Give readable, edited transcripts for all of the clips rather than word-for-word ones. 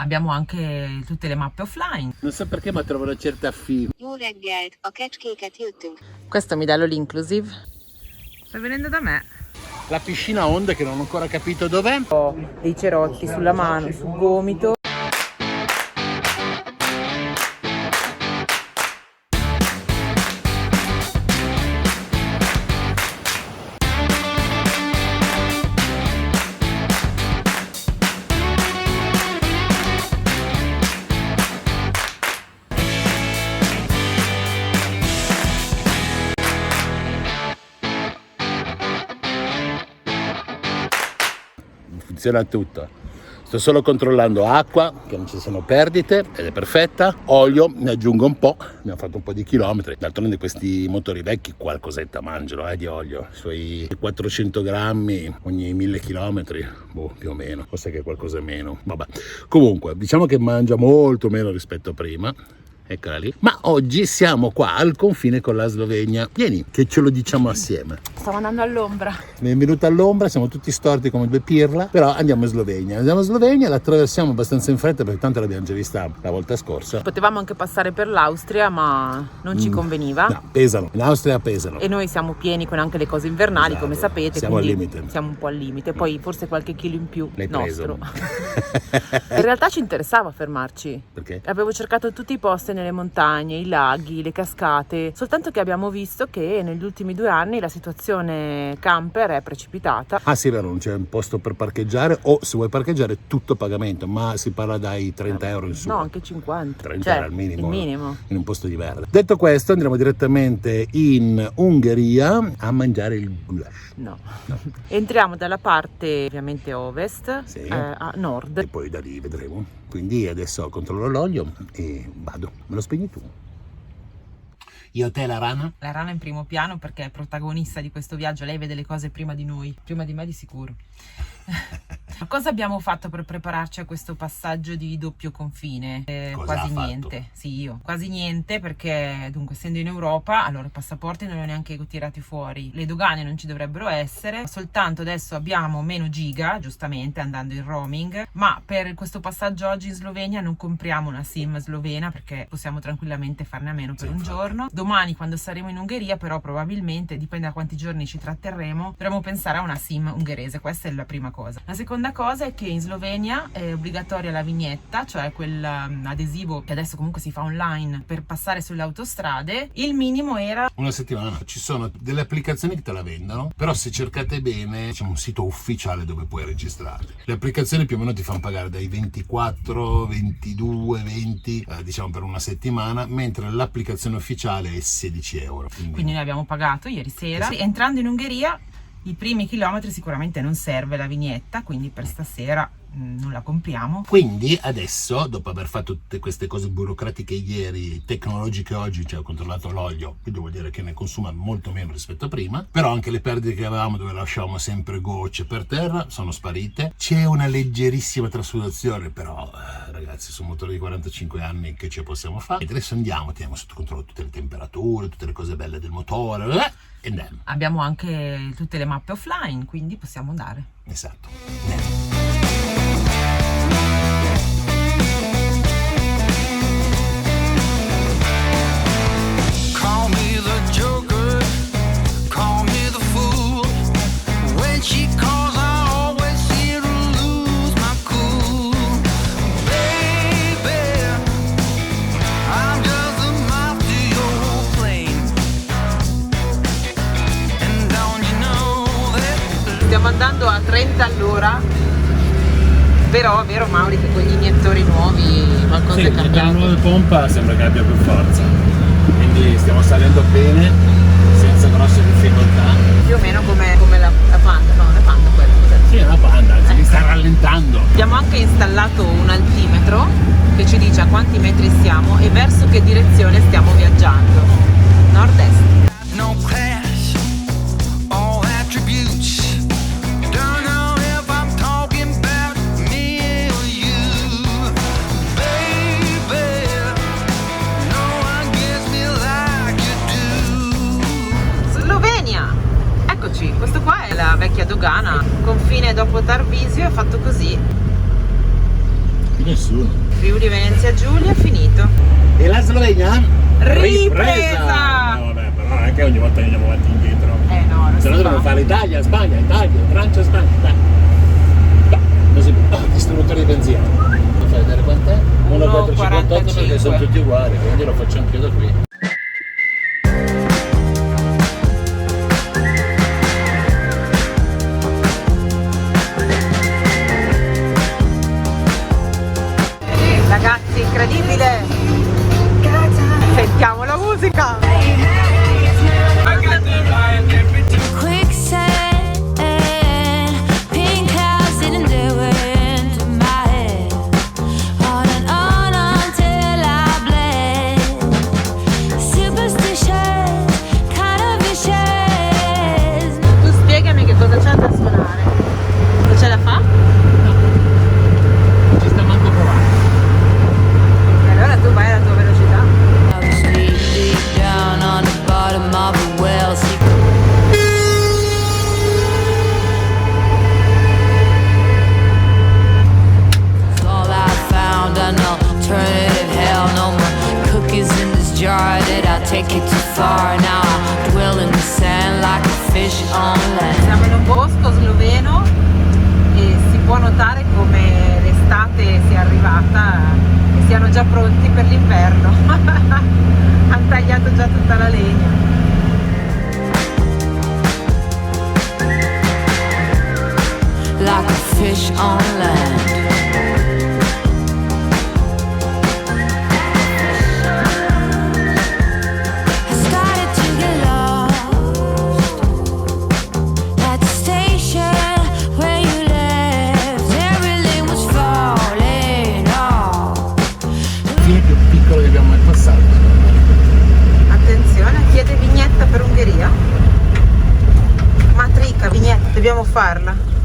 Abbiamo anche tutte le mappe offline. Non so perché, ma trovo una certa fine. Jó reggelt, a kecskéket jöttünk. Questo mi dà l'all-inclusive. Stai venendo da me? La piscina a onde che non ho ancora capito dov'è. Ho dei cerotti sulla mano, sul gomito. Funziona tutto. Sto solo controllando acqua, che non ci siano perdite, ed è perfetta. Olio, ne aggiungo un po', abbiamo fatto un po' di chilometri. D'altronde questi motori vecchi qualcosetta mangiano di olio, i suoi 400 grammi ogni 1000 chilometri, boh, più o meno, forse che qualcosa meno. Vabbè, comunque diciamo che mangia molto meno rispetto a prima. Eccola lì. Ma oggi siamo qua al confine con la Slovenia. Vieni, che ce lo diciamo assieme. Stavo andando all'ombra. Benvenuta all'ombra, siamo tutti storti come due pirla, però andiamo in Slovenia. Andiamo in Slovenia, la attraversiamo abbastanza in fretta perché tanto l'abbiamo già vista la volta scorsa. Potevamo anche passare per l'Austria, ma non ci conveniva. No, pesano, in Austria pesano. E noi siamo pieni con anche le cose invernali, Esatto. come sapete. Siamo al quindi limite. Siamo un po' al limite, poi forse qualche chilo in più L'hai nostro. preso. In realtà ci interessava fermarci. Perché? Avevo cercato tutti i posti nelle montagne, i laghi, le cascate, soltanto che abbiamo visto che negli ultimi 2 anni la situazione camper è precipitata. Ah sì, vero, non c'è un posto per parcheggiare, o se vuoi parcheggiare tutto a pagamento, ma si parla dai 30 euro in su. No, anche 50. 30 era il minimo, Il minimo. in un posto di verde. Detto questo, andremo direttamente in Ungheria a mangiare il goulash. No. Entriamo dalla parte ovviamente ovest, Sì. a nord. E poi da lì vedremo. Quindi adesso controllo l'olio e vado. Me lo spegni tu? Io, te, la rana? La rana in primo piano perché è protagonista di questo viaggio, lei vede le cose prima di noi, prima di me di sicuro. Ma cosa abbiamo fatto per prepararci a questo passaggio di doppio confine? Cosa Quasi ha fatto? niente, sì, io. Quasi niente perché dunque essendo in Europa, allora i passaporti non li ho neanche tirati fuori, le dogane non ci dovrebbero essere, soltanto adesso abbiamo meno giga, giustamente andando in roaming, ma per questo passaggio oggi in Slovenia non compriamo una SIM slovena perché possiamo tranquillamente farne a meno per un giorno. Domani quando saremo in Ungheria però probabilmente, dipende da quanti giorni ci tratterremo, dovremo pensare a una SIM ungherese, questa è la prima cosa. La seconda cosa è che in Slovenia è obbligatoria la vignetta, cioè quell'adesivo che adesso comunque si fa online per passare sulle autostrade. Il minimo era Una settimana. Ci sono delle applicazioni che te la vendono, però se cercate bene c'è un sito ufficiale dove puoi registrarti. Le applicazioni più o meno ti fanno pagare dai 24, 22, 20, diciamo per una settimana, mentre l'applicazione ufficiale è 16 euro. quindi noi abbiamo pagato ieri sera. Entrando in Ungheria i primi chilometri sicuramente non serve la vignetta, quindi per stasera non la compriamo. Quindi adesso, dopo aver fatto tutte queste cose burocratiche ieri, tecnologiche oggi, cioè ho controllato l'olio, quindi vuol dire che ne consuma molto meno rispetto a prima, però anche le perdite che avevamo dove lasciavamo sempre gocce per terra sono sparite. C'è una leggerissima trasudazione, però ragazzi, su un motore di 45 anni che ce possiamo fare? E adesso andiamo, teniamo sotto controllo tutte le temperature, tutte le cose belle del motore, e andiamo. Abbiamo anche tutte le mappe offline, quindi possiamo andare. Esatto. Call me the joker, call me the fool. When she calls, I always seem to lose my cool. Baby, I'm just a moth to your plane. And don't you know that? Stiamo andando a 30 all'ora, però vero Mauri che con gli iniettori nuovi qualcosa è cambiato? La nuova pompa sembra che abbia più forza, quindi stiamo salendo bene, senza grosse difficoltà. Più o meno come la Panda, no, la Panda quella. Sì, è una Panda, anzi mi sta rallentando. Abbiamo anche installato un altimetro che ci dice a quanti metri stiamo e verso che direzione stiamo viaggiando. Nord-est. No class, all attributes. Don't know if I'm talking about me or you. Baby, no one gets me like you do. Slovenia! Eccoci, questo qua è la vecchia dogana, confine dopo Tarvisio è fatto così. nessuno. Friuli Venezia Giulia, finito. E la Slovenia? Ripresa! No, vabbè, però non è che ogni volta andiamo avanti e indietro. No, non Se no si dobbiamo fa. fare Italia, Spagna, Francia, Spagna. Dai. Dai, così. Distributore di benzina. Mi fai vedere quant'è? 1,458 perché sono tutti uguali, quindi lo faccio anche io da qui. Ragazzi, incredibile! Sentiamo la musica! Quicksand, pink clouds didn't do it to my head. On and on until I bled. Superstitious, kind of vicious. Tu spiegami che cosa c'è da suonare. Non ce la fa? Ci sta manco provando. E allora tu vai alla tua velocità. I was deep down on the bottom of a well. All I found an alternative hell. No more cookies in this jar that I'll take it too far. Now I dwell in the sand like a fish on land. Siamo in un bosco sloveno e si può notare come l'estate sia arrivata e siano già pronti per l'inverno. Hanno tagliato già tutta la legna. Like a fish on land. I started to get lost at the station where you left. Everything was falling off. Fine più piccolo che abbiamo mai passato. Attenzione, chiede vignetta per Ungheria. Matrica, vignetta, dobbiamo farla.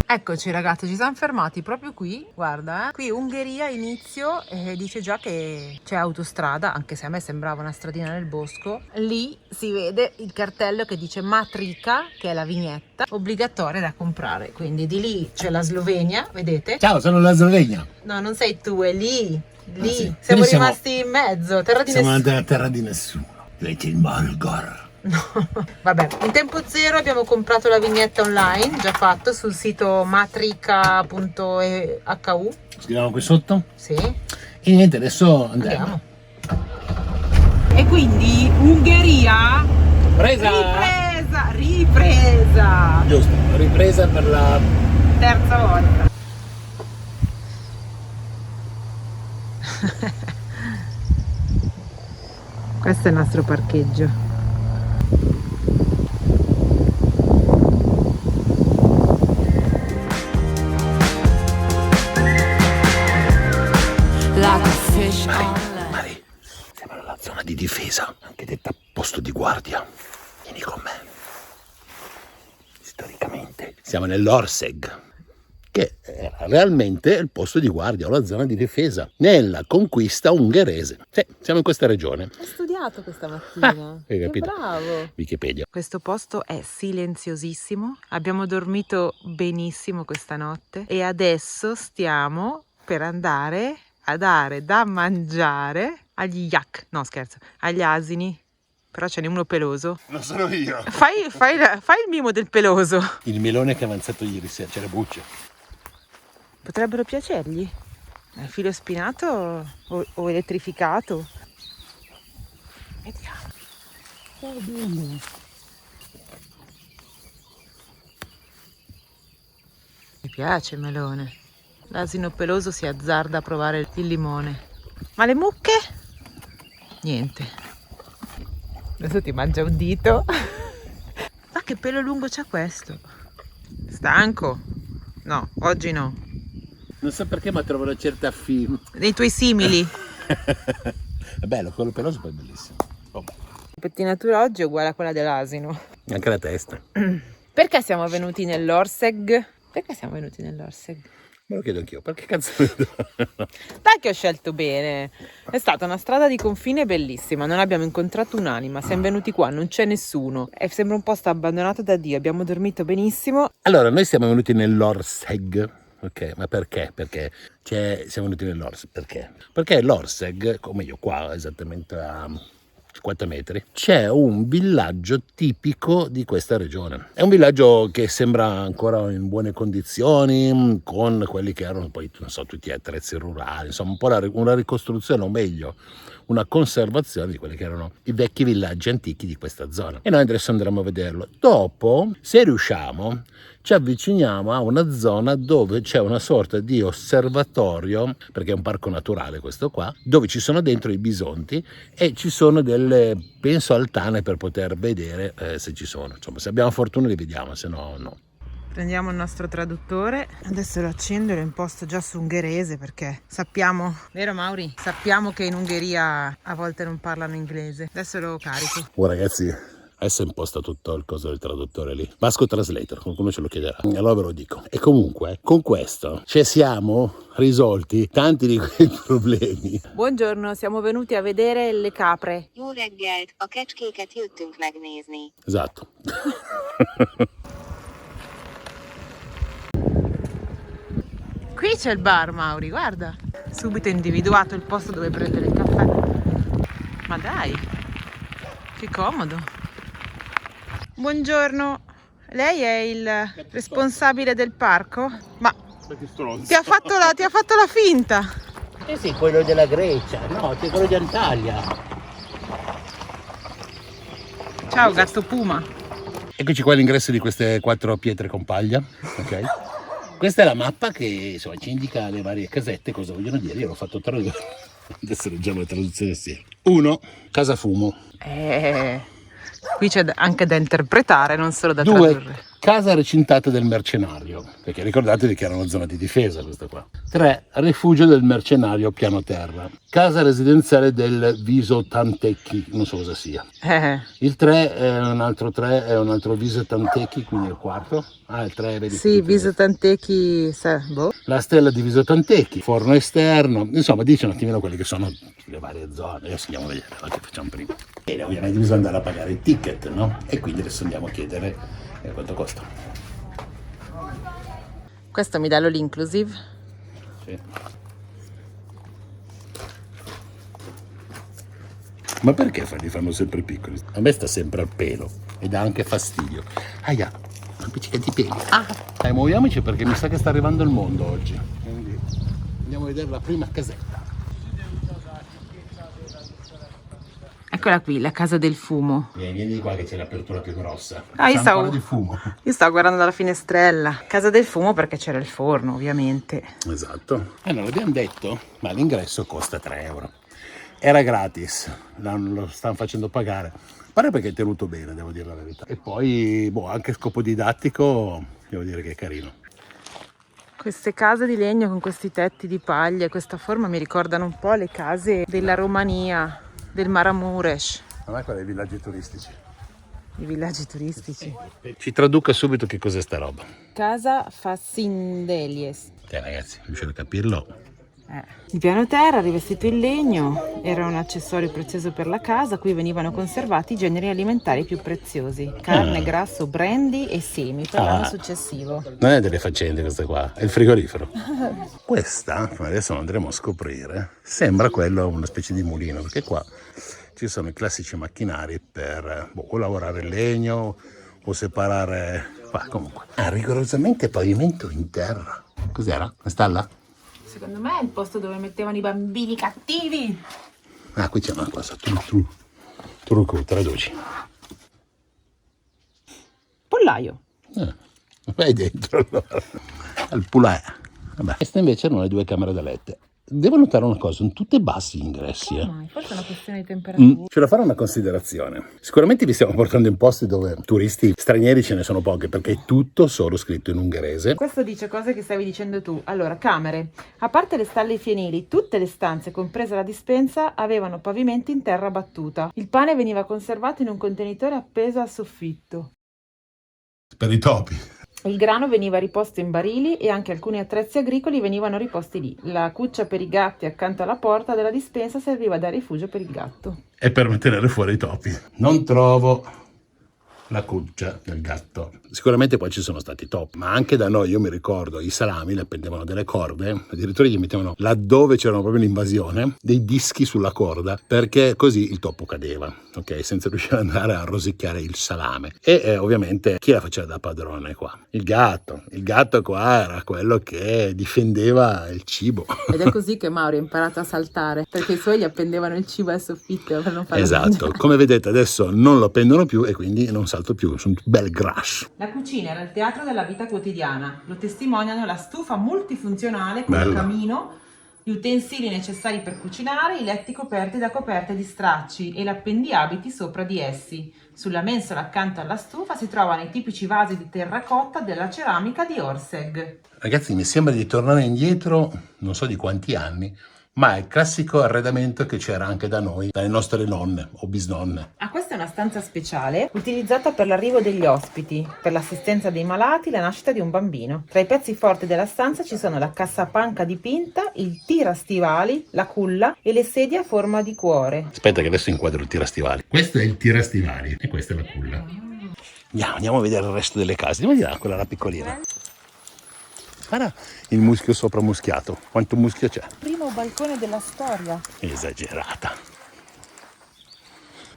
Eccoci ragazzi, ci siamo fermati proprio qui, guarda, qui Ungheria inizio e dice già che c'è autostrada, anche se a me sembrava una stradina nel bosco. Lì si vede il cartello che dice Matrica, che è la vignetta obbligatoria da comprare, quindi di lì c'è la Slovenia, vedete? Ciao, sono la Slovenia. No, non sei tu, è lì, lì, Ah, sì. siamo Quindi siamo- rimasti in mezzo, terra di Siamo nessuno. nella terra di nessuno. Vedi il Malgor. No. Vabbè, in tempo zero abbiamo comprato la vignetta online, già fatto sul sito matrica.hu. Scriviamo qui sotto. Sì, E niente, adesso andiamo. andiamo. E quindi Ungheria Presa! ripresa, Giusto, ripresa per la... terza volta. Questo è il nostro parcheggio. Like a fish on land. Mari, siamo nella zona di difesa, anche detta posto di guardia. Vieni con me. Storicamente siamo nell'Orseg, che era realmente il posto di guardia o la zona di difesa nella conquista ungherese. Sì, siamo in questa regione. Ho studiato questa mattina. Hai capito? bravo. Wikipedia. Questo posto è silenziosissimo, abbiamo dormito benissimo questa notte e adesso stiamo per andare a dare da mangiare agli yak, no scherzo, agli asini, però ce n'è uno peloso. Lo sono io. Fai il mimo del peloso. Il melone che è avanzato ieri sera, c'è le bucce. Potrebbero piacergli. È filo spinato o elettrificato? Vediamo. Mi piace il melone. L'asino peloso si azzarda a provare il limone. Ma le mucche? Niente. Adesso ti mangia un dito. Ma che pelo lungo c'ha questo? Stanco? No, oggi no. Non so perché, ma trovo una certa Dei tuoi simili. È bello, quello peloso poi è bellissimo. Oh, La pettinatura oggi è uguale a quella dell'asino. anche la testa. Perché siamo venuti nell'Orseg? Perché siamo venuti nell'Orseg? Me lo chiedo anch'io, perché cazzo ne do? Dai che ho scelto bene. È stata una strada di confine bellissima, non abbiamo incontrato un'anima, siamo venuti qua, non c'è nessuno. Sembra un posto abbandonato da Dio, abbiamo dormito benissimo. Allora, noi siamo venuti nell'Orseg, ok? Ma perché? Perché siamo venuti nell'Orseg. Perché? Perché l'Orseg, come io qua, esattamente a 50 metri, c'è un villaggio tipico di questa regione. È un villaggio che sembra ancora in buone condizioni, con quelli che erano poi, non so, tutti gli attrezzi rurali, insomma un po' una ricostruzione, o meglio, una conservazione di quelli che erano i vecchi villaggi antichi di questa zona. E noi adesso andremo a vederlo. Dopo, se riusciamo, ci avviciniamo a una zona dove c'è una sorta di osservatorio, perché è un parco naturale questo qua, dove ci sono dentro i bisonti e ci sono delle, penso, altane per poter vedere se ci sono. Insomma, se abbiamo fortuna li vediamo, se no no. Prendiamo il nostro traduttore, adesso lo accendo e lo imposto già su ungherese perché sappiamo, vero Mauri? Sappiamo che in Ungheria a volte non parlano inglese. Adesso lo carico. Oh ragazzi, adesso imposta tutto il coso del traduttore lì. Vasco Translator, qualcuno ce lo chiederà. Allora ve lo dico. E comunque, con questo ci siamo risolti tanti di quei problemi. Buongiorno, siamo venuti a vedere le capre. Jó reggelt, a kecskéket jöttünk megnézni. Esatto. Qui c'è il bar, Mauri, guarda. Subito individuato il posto dove prendere il caffè. Ma dai, che comodo. Buongiorno, lei è il responsabile del parco? Ma ti ha fatto la finta. Eh sì, quello della Grecia, no, c'è quello di Antalya. Ciao gatto puma. Eccoci qua all'ingresso di queste 4 pietre con paglia, ok? Questa è la mappa che insomma ci indica le varie casette, cosa vogliono dire. Io l'ho fatto tradurre, adesso leggiamo la traduzione assieme. 1. Casa fumo. Qui c'è anche da interpretare, non solo da 2. tradurre. Casa recintata del mercenario, perché ricordatevi che era una zona di difesa questa qua. 3. Rifugio del mercenario piano terra. Casa residenziale del Viso Tantecchi, non so cosa sia. Il 3 è un altro Viso Tantecchi, quindi il quarto. Ah, il 3 vedi. Sì, Viso Tantecchi, boh. La stella di Viso Tantecchi, forno esterno, insomma dice un attimino quelle che sono le varie zone. Adesso andiamo a vedere, che facciamo prima. E ovviamente bisogna andare a pagare il ticket, no? E quindi adesso andiamo a chiedere quanto costa. Questo mi dà l'inclusive? Sì. Ma perché li fanno sempre piccoli? A me sta sempre al pelo e dà anche fastidio. Aia, un pizzico di peli. Dai, muoviamoci perché mi sa che sta arrivando il mondo oggi. Quindi andiamo a vedere la prima casetta. Eccola qui, la casa del fumo. Vieni di qua che c'è l'apertura più grossa. Io C'è ancora di fumo. stavo guardando dalla finestrella. Casa del fumo perché c'era il forno, ovviamente. Esatto. Non l'abbiamo detto, ma l'ingresso costa 3 euro. Era gratis, lo stanno facendo pagare. Pare perché è tenuto bene, devo dire la verità. E poi, anche a scopo didattico, devo dire che è carino. Queste case di legno con questi tetti di paglia e questa forma mi ricordano un po' le case della Romania, del Maramuresh. A me quelli i villaggi turistici. I villaggi turistici. Ci traduca subito che cos'è sta roba. Casa Fassindelies. Ragazzi, riuscite a capirlo? Il piano terra rivestito in legno era un accessorio prezioso per la casa. Qui venivano conservati i generi alimentari più preziosi: carne, grasso, brandy e semi per l'anno successivo. Non è delle faccende questa qua, è il frigorifero. Questa, adesso lo andremo a scoprire, sembra quello una specie di mulino, perché qua ci sono i classici macchinari per o lavorare il legno o separare. Comunque, rigorosamente pavimento in terra. Cos'era? Una stalla? Secondo me è il posto dove mettevano i bambini cattivi. Qui c'è una cosa, trucco, traduci. Pollaio. Vai dentro allora. Al pulè. Vabbè. Queste invece erano le 2 camere da letto. Devo notare una cosa, sono tutte bassi gli ingressi. Forse è una questione di temperatura. C'è da fare una considerazione. Sicuramente vi stiamo portando in posti dove turisti stranieri ce ne sono pochi, perché è tutto solo scritto in ungherese. Questo dice cose che stavi dicendo tu. Allora, camere. A parte le stalle fienili, tutte le stanze, compresa la dispensa, avevano pavimenti in terra battuta. Il pane veniva conservato in un contenitore appeso al soffitto. Per i topi. Il grano veniva riposto in barili e anche alcuni attrezzi agricoli venivano riposti lì. La cuccia per i gatti accanto alla porta della dispensa serviva da rifugio per il gatto. E per tenere fuori i topi. Non trovo la cuccia del gatto. Sicuramente poi ci sono stati top, ma anche da noi, io mi ricordo, i salami le appendevano delle corde, addirittura gli mettevano, laddove c'era proprio l'invasione, dei dischi sulla corda, perché così il topo cadeva, ok? Senza riuscire ad andare a rosicchiare il salame. E ovviamente chi la faceva da padrone qua? Il gatto qua era quello che difendeva il cibo. Ed è così che Mauro ha imparato a saltare, perché i suoi gli appendevano il cibo al soffitto per non farlo Esatto, mangiare. come vedete adesso non lo appendono più e quindi non salto più, sono bel grash. La cucina era il teatro della vita quotidiana, lo testimoniano la stufa multifunzionale con Bello. il camino, gli utensili necessari per cucinare, i letti coperti da coperte di stracci e l'appendiabiti sopra di essi. Sulla mensola accanto alla stufa si trovano i tipici vasi di terracotta della ceramica di Orseg. Ragazzi, mi sembra di tornare indietro, non so di quanti anni, ma è il classico arredamento che c'era anche da noi, dalle nostre nonne o bisnonne. Ah, questa è una stanza speciale utilizzata per l'arrivo degli ospiti, per l'assistenza dei malati e la nascita di un bambino. Tra i pezzi forti della stanza ci sono la cassapanca dipinta, il tirastivali, la culla e le sedie a forma di cuore. Aspetta che adesso inquadro il tirastivali. Questo è il tirastivali e questa è la culla. Andiamo a vedere il resto delle case. Andiamo di là, quella là piccolina. Guarda il muschio sopra muschiato. Quanto muschio c'è? Primo balcone della storia. Esagerata.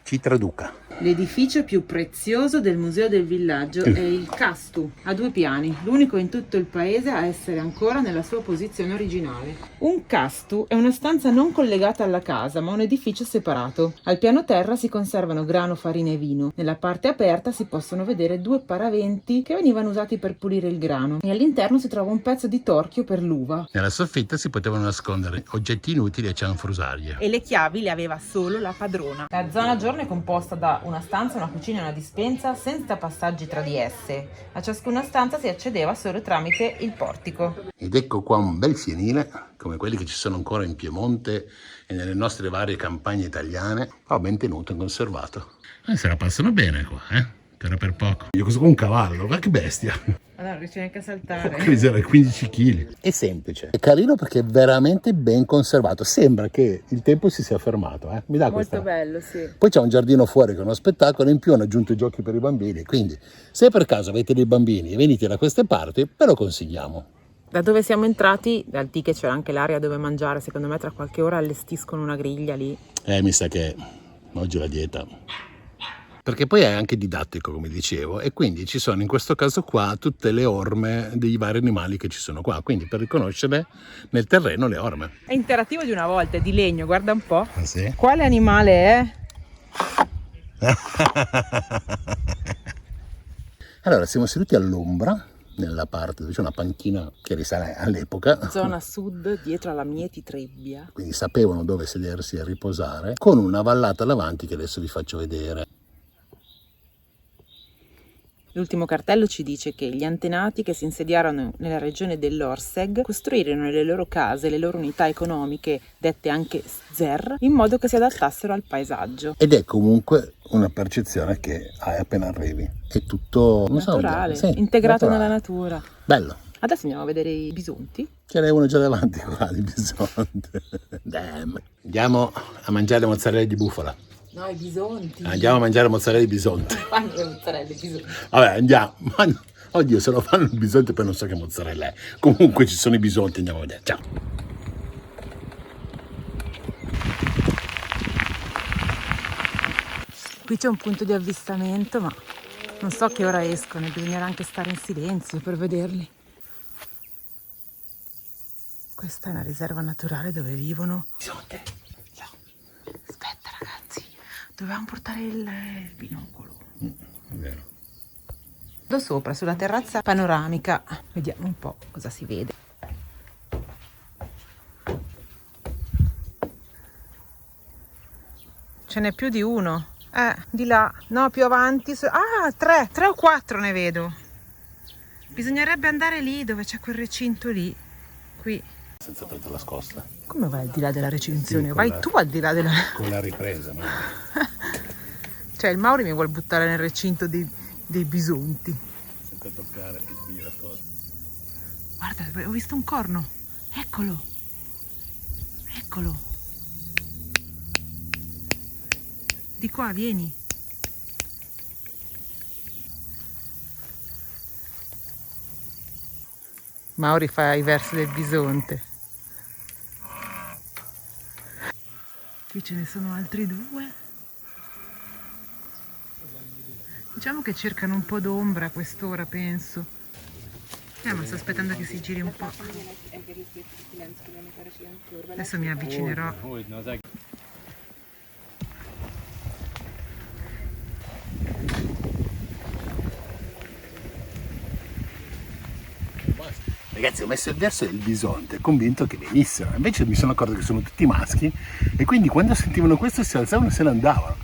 Ci traduca. L'edificio più prezioso del museo del villaggio è il Castu, a 2 piani, l'unico in tutto il paese a essere ancora nella sua posizione originale. Un Castu è una stanza non collegata alla casa, ma un edificio separato. Al piano terra si conservano grano, farina e vino. Nella parte aperta si possono vedere 2 paraventi che venivano usati per pulire il grano e all'interno si trova un pezzo di torchio per l'uva. Nella soffitta si potevano nascondere oggetti inutili e cianfrusaglie. E le chiavi le aveva solo la padrona. La zona giorno è composta da una stanza, una cucina e una dispensa senza passaggi tra di esse. A ciascuna stanza si accedeva solo tramite il portico. Ed ecco qua un bel fienile, come quelli che ci sono ancora in Piemonte e nelle nostre varie campagne italiane, ben tenuto e conservato. Se la passano bene qua, per poco. Io questo con un cavallo, ma che bestia! Allora, riesci neanche a saltare. Che miseria, 15 kg. È semplice. È carino perché è veramente ben conservato. Sembra che il tempo si sia fermato. Mi dà questa. Molto bello, sì. Poi c'è un giardino fuori che è uno spettacolo. In più hanno aggiunto i giochi per i bambini. Quindi, se per caso avete dei bambini e venite da queste parti, ve lo consigliamo. Da dove siamo entrati, dal ticket c'era anche l'area dove mangiare. Secondo me tra qualche ora allestiscono una griglia lì. Mi sa che oggi la dieta. Perché poi è anche didattico, come dicevo, e quindi ci sono in questo caso qua tutte le orme dei vari animali che ci sono qua, quindi per riconoscere nel terreno le orme. È interattivo di una volta, è di legno, guarda un po'. Ah, sì? Quale animale è? Allora, siamo seduti all'ombra, nella parte dove c'è una panchina che risale all'epoca. Zona sud, dietro alla Mieti Trebbia. Quindi sapevano dove sedersi e riposare, con una vallata davanti che adesso vi faccio vedere. L'ultimo cartello ci dice che gli antenati che si insediarono nella regione dell'Orseg costruirono le loro case, le loro unità economiche, dette anche zer, in modo che si adattassero al paesaggio. Ed è comunque una percezione che hai appena arrivi. È tutto Naturale, sì, integrato naturale. nella natura. Bello. Adesso andiamo a vedere i bisonti. Ce n'è uno già davanti qua di bisonte. Damn. Andiamo a mangiare mozzarella di bufala. No, i bisonti. Andiamo a mangiare mozzarella di bisonte. Fanno le mozzarelle, i bisonti. Vabbè, andiamo. Oddio, se lo fanno il bisonte poi non so che mozzarella è. Comunque ci sono i bisonti, andiamo a vedere. Ciao. Qui c'è un punto di avvistamento, ma non so che ora escono, bisognerà anche stare in silenzio per vederli. Questa è una riserva naturale dove vivono bisonte. Aspetta ragazzi, dovevamo portare il binocolo. È vero. Da sopra, sulla terrazza panoramica, vediamo un po' cosa si vede. Ce n'è più di uno. Di là. No, più avanti. Tre o quattro ne vedo. Bisognerebbe andare lì dove c'è quel recinto lì. Qui. Senza prendere la scossa. Come vai al di là della recinzione? Sì, Vai tu al di là della... Con la ripresa, ma... Cioè il Mauri mi vuole buttare nel recinto dei bisonti. Senza toccare il la scossa. Guarda, ho visto un corno. Eccolo. Eccolo. Di qua, vieni. Mauri fa i versi del bisonte. Qui ce ne sono altri due. Diciamo che cercano un po' d'ombra a quest'ora, penso. Ma sto aspettando che si giri un po'. Adesso mi avvicinerò. Ragazzi, ho messo il verso del bisonte, convinto che venissero. Invece mi sono accorto che sono tutti maschi e quindi quando sentivano questo si alzavano e se ne andavano.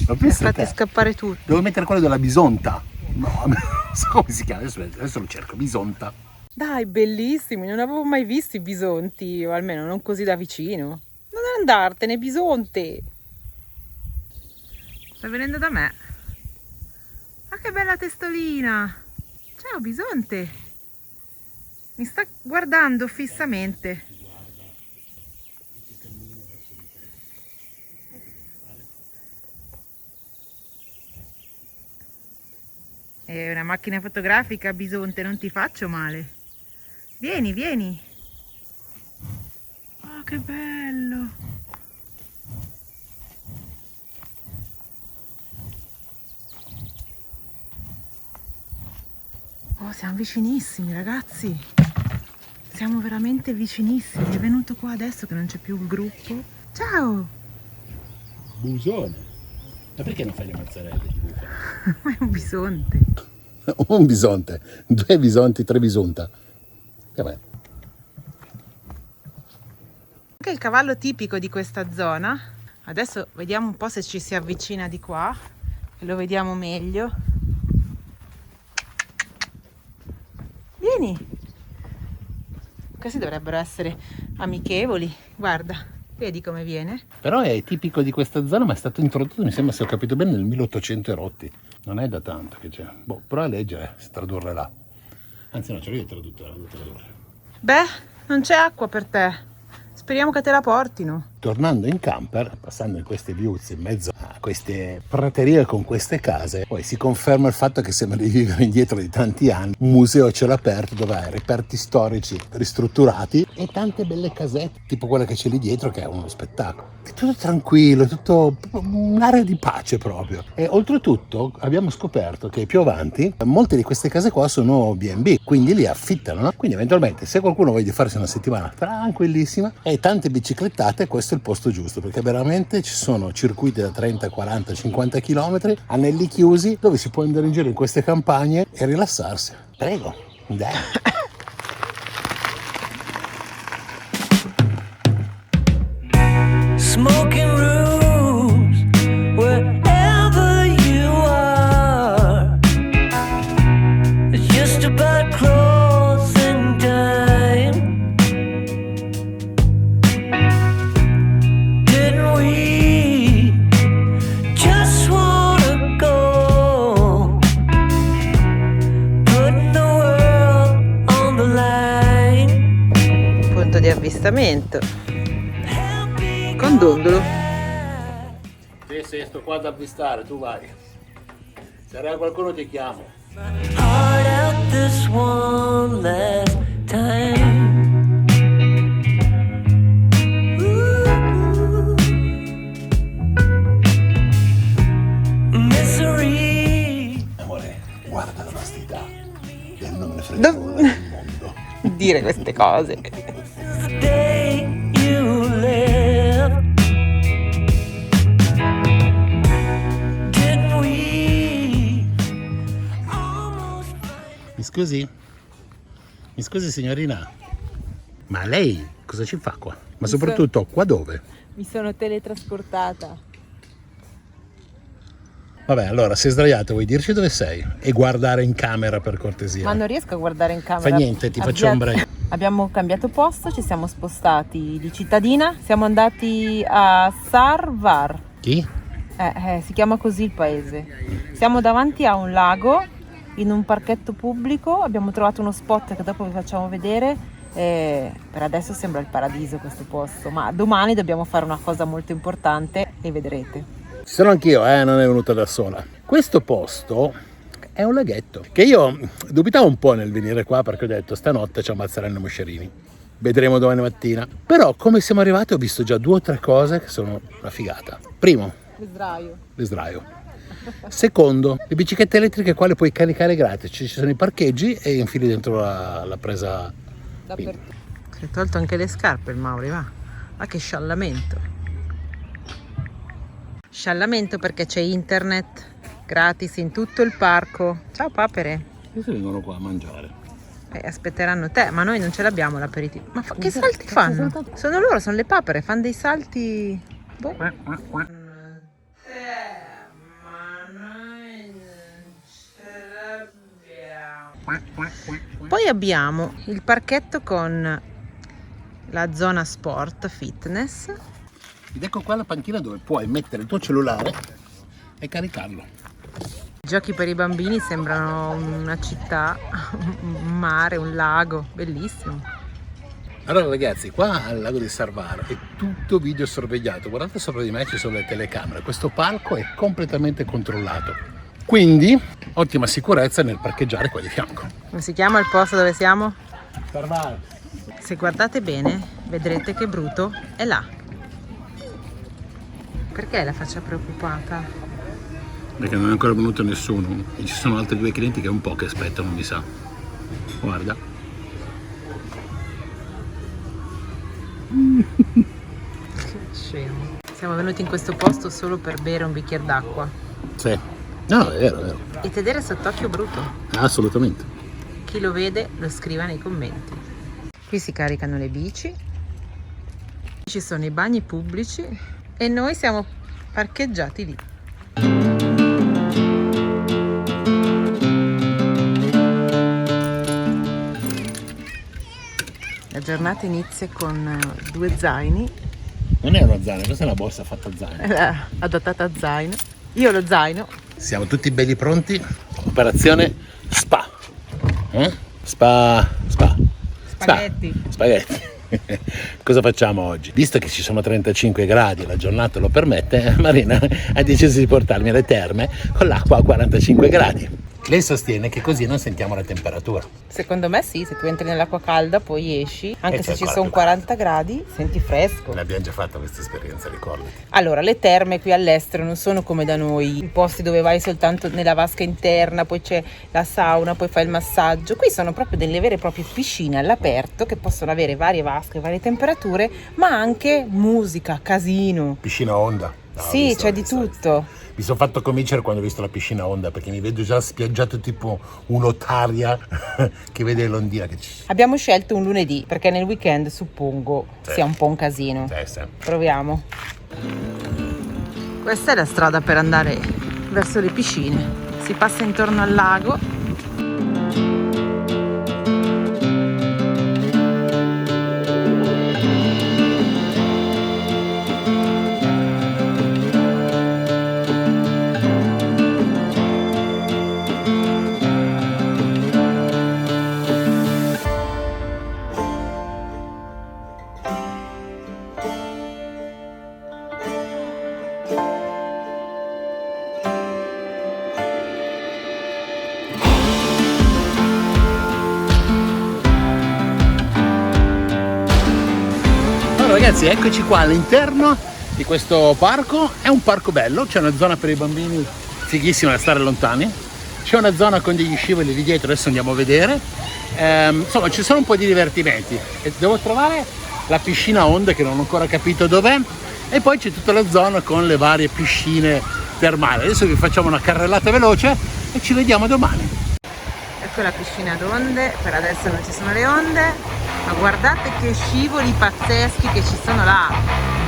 L'ho pensato Fate scappare tutto. devo mettere quello della bisonta. No, non so come si chiama, adesso lo cerco, bisonta. Dai, bellissimi, non avevo mai visto i bisonti, o almeno non così da vicino. Non andartene, bisonte! Sta venendo da me. Ma che bella testolina! Ciao, bisonte! Mi sta guardando fissamente. È una macchina fotografica, bisonte, non ti faccio male. Vieni, vieni. Oh, che bello. Oh, siamo vicinissimi, ragazzi. Siamo veramente vicinissimi. È venuto qua adesso che non c'è più il gruppo. Ciao. Busone. Ma perché non fai le mozzarelle di bufala? Ma è un bisonte. Un bisonte, 2 bisonti, 3 bisonta. Vabbè. Anche il cavallo tipico di questa zona. Adesso vediamo un po' se ci si avvicina di qua, che lo vediamo meglio. Vieni. Questi dovrebbero essere amichevoli. Guarda, vedi come viene. Però è tipico di questa zona, ma è stato introdotto, mi sembra, se ho capito bene, nel 1800 e rotti. Non è da tanto che c'è. Boh, però la legge è tradurre là. Anzi no, ce l'ho io traduttore, devo tradurre. Beh, non c'è acqua per te. Speriamo che te la portino. Tornando in camper, passando in queste viuzze in mezzo a queste praterie con queste case, poi si conferma il fatto che sembra di vivere indietro di tanti anni. Un museo a cielo aperto dove hai reperti storici ristrutturati e tante belle casette, tipo quella che c'è lì dietro, che è uno spettacolo. È tutto tranquillo, è tutto un'area di pace proprio. E oltretutto abbiamo scoperto che più avanti molte di queste case qua sono B&B, quindi li affittano, no? Quindi eventualmente se qualcuno voglia farsi una settimana tranquillissima e tante biciclettate, questo è il posto giusto, perché veramente ci sono circuiti da 30, 40, 50 km, anelli chiusi, dove si può andare in giro in queste campagne e rilassarsi. Prego, dai. Smoking rooms wherever you are. It's just about closing time. Didn't we just wanna go? Putting the world on the line. Punto di avvistamento. Con Dondolo. Sì, sto qua ad avvistare, tu vai. Se arriva qualcuno ti chiamo. Heart out this one last time. Ooh. Misery. Amore, guarda la vastità. E non me ne frega nulla del mondo. Dire queste cose. Since the day you left. Didn't we almost Mi scusi signorina, ma lei cosa ci fa qua? Ma soprattutto qua dove? Mi sono teletrasportata. Vabbè, allora, sei sdraiato, vuoi dirci dove sei? E guardare in camera per cortesia. Ma non riesco a guardare in camera. Fa niente, ti faccio un break. Abbiamo cambiato posto, ci siamo spostati di cittadina, siamo andati a Sarvar. Chi? Si chiama così il paese. Siamo davanti a un lago, in un parchetto pubblico, abbiamo trovato uno spot che dopo vi facciamo vedere. Per adesso sembra il paradiso questo posto, ma domani dobbiamo fare una cosa molto importante e vedrete. Ci sono anch'io, non è venuta da sola. Questo posto è un laghetto. Che io dubitavo un po' nel venire qua perché ho detto stanotte ci ammazzeranno i moscerini. Vedremo domani mattina. Però come siamo arrivati ho visto già 2 o 3 cose che sono una figata. Primo, l'esdraio. Secondo, le biciclette elettriche qua le puoi caricare gratis. Ci sono i parcheggi e infili dentro la presa. Si è tolto anche le scarpe il Mauri, va. Ma che sciallamento. Sciallamento perché c'è internet gratis in tutto il parco. Ciao papere. Questi vengono qua a mangiare. Aspetteranno te, ma noi non ce l'abbiamo l'aperitivo. Ma che salti fanno? Sono loro, sono le papere, fanno dei salti. Boh. Poi abbiamo il parchetto con la zona sport fitness. Ed ecco qua la panchina dove puoi mettere il tuo cellulare e caricarlo. I giochi per i bambini sembrano una città, un mare, un lago, bellissimo. Allora ragazzi, qua al lago di Sarvaro è tutto video sorvegliato. Guardate sopra di me ci sono le telecamere. Questo parco è completamente controllato. Quindi ottima sicurezza nel parcheggiare qua di fianco. Come si chiama il posto dove siamo? Sarvaro. Se guardate bene vedrete che Bruto è là. Perché la faccia preoccupata? Perché non è ancora venuto nessuno e ci sono altri 2 clienti che è un po' che aspettano, mi sa. Guarda. Scemo. Siamo venuti in questo posto solo per bere un bicchiere d'acqua Sì. No, è vero. e tenere sott'occhio Bruto. Assolutamente. Chi lo vede lo scriva nei commenti. Qui si caricano le bici, ci sono i bagni pubblici e noi siamo parcheggiati lì. La giornata inizia con 2 zaini, Non è uno zaino, questa è una borsa fatta a zaino. adattata a zaino. Io ho lo zaino. Siamo tutti belli pronti. Operazione spa. Spaghetti. Spaghetti. Cosa facciamo oggi? Visto che ci sono 35 gradi e la giornata lo permette, Marina ha deciso di portarmi alle terme con l'acqua a 45 gradi. Lei sostiene che così non sentiamo la temperatura. Secondo me sì, se tu entri nell'acqua calda poi esci, anche c'è se ci ancora sono più 40 gradi, senti fresco. L'abbiamo già fatta questa esperienza, ricordati. Allora, le terme qui all'estero non sono come da noi, i posti dove vai soltanto nella vasca interna, poi c'è la sauna, poi fai il massaggio. Qui sono proprio delle vere e proprie piscine all'aperto che possono avere varie vasche, varie temperature, ma anche musica, casino. Piscina a onda. No, Sì, c'è di tutto. Mi sono fatto convincere quando ho visto la piscina a onda perché mi vedo già spiaggiato tipo un'otaria che vede l'ondina che ci... Abbiamo scelto un lunedì perché nel weekend suppongo sia un po' un casino. Sì. Proviamo. Questa è la strada per andare verso le piscine. Si passa intorno al lago. Ragazzi, eccoci qua all'interno di questo parco. È un parco bello, c'è una zona per i bambini fighissima da stare lontani, c'è una zona con degli scivoli lì dietro, adesso andiamo a vedere. Insomma, ci sono un po' di divertimenti e devo trovare la piscina a onde che non ho ancora capito dov'è, e poi c'è tutta la zona con le varie piscine termali. Adesso vi facciamo una carrellata veloce e ci vediamo domani. Ecco la piscina ad onde, per adesso non ci sono le onde, ma guardate che scivoli pazzeschi che ci sono là.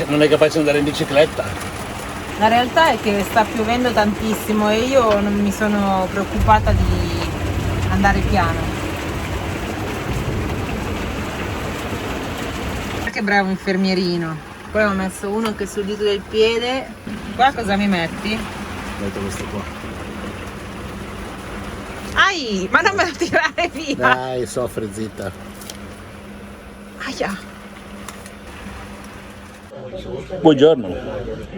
Non è capace di andare in bicicletta. La realtà è che sta piovendo tantissimo e io non mi sono preoccupata di andare piano. Che bravo infermierino. Poi ho messo uno anche sul dito del piede. Qua cosa mi metti? Metto questo qua. Ai, ma non me lo tirare via. Dai, soffri, zitta. Aia. Buongiorno,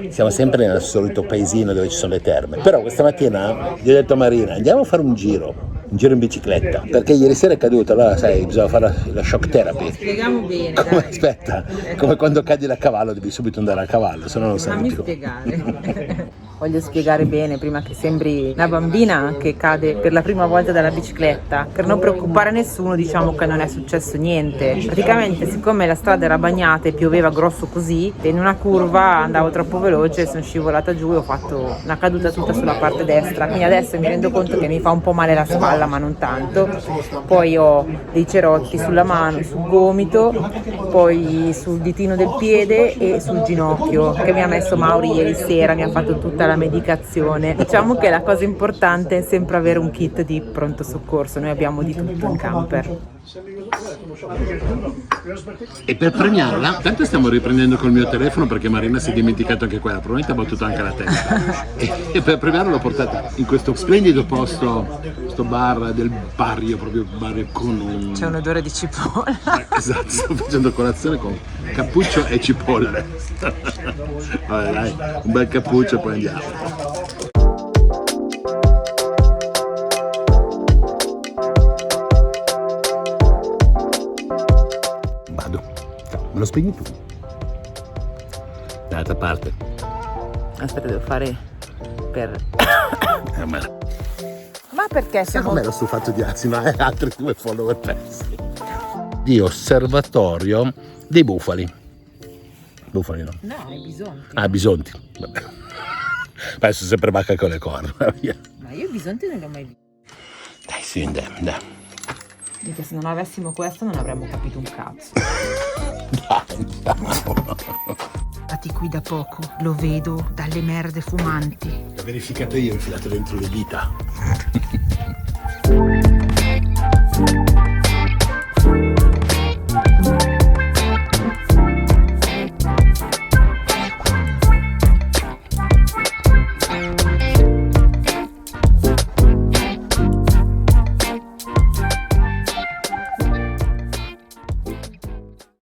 siamo sempre nel solito paesino dove ci sono le terme, però questa mattina gli ho detto a Marina andiamo a fare un giro in bicicletta, perché ieri sera è caduta, allora sai, bisogna fare la shock therapy. Spieghiamo bene, Come, dai. aspetta, come quando cadi da cavallo devi subito andare a cavallo, se no non sai Fammi più. spiegare. Voglio spiegare bene prima che sembri una bambina che cade per la prima volta dalla bicicletta. Per non preoccupare nessuno diciamo che non è successo niente. Praticamente siccome la strada era bagnata e pioveva grosso così, in una curva andavo troppo veloce, sono scivolata giù e ho fatto una caduta tutta sulla parte destra. Quindi adesso mi rendo conto che mi fa un po' male la spalla ma non tanto. Poi ho dei cerotti sulla mano, sul gomito, poi sul ditino del piede e sul ginocchio che mi ha messo Mauri ieri sera, mi ha fatto tutta la medicazione. Diciamo che la cosa importante è sempre avere un kit di pronto soccorso, noi abbiamo di tutto in camper. E per premiarla, tanto stiamo riprendendo col mio telefono perché Marina si è dimenticato anche quella, probabilmente ha battuto anche la testa. E per premiarla l'ho portata in questo splendido posto, questo bar del barrio, proprio barrio con un... C'è un odore di cipolla. Esatto, sto facendo colazione con cappuccio e cipolle. Vabbè dai, un bel cappuccio e poi andiamo. Vado. Me lo spegni tu. Dall'altra parte. Aspetta, devo fare per... Ma perché sai com'è lo stufato di asino e altri 2 follower persi? Di osservatorio dei bufali. Bufali no? No, è bisonti. Ah, bisonti. Vabbè. Adesso sempre vacca con le corna. Via. Ma io i bisonti non li ho mai visti. Dai, sì, dai. Perché se non avessimo questo non avremmo capito un cazzo. Dai, andiamo. Infatti qui da poco lo vedo dalle merde fumanti. L'ho verificato io, ho infilato dentro le dita.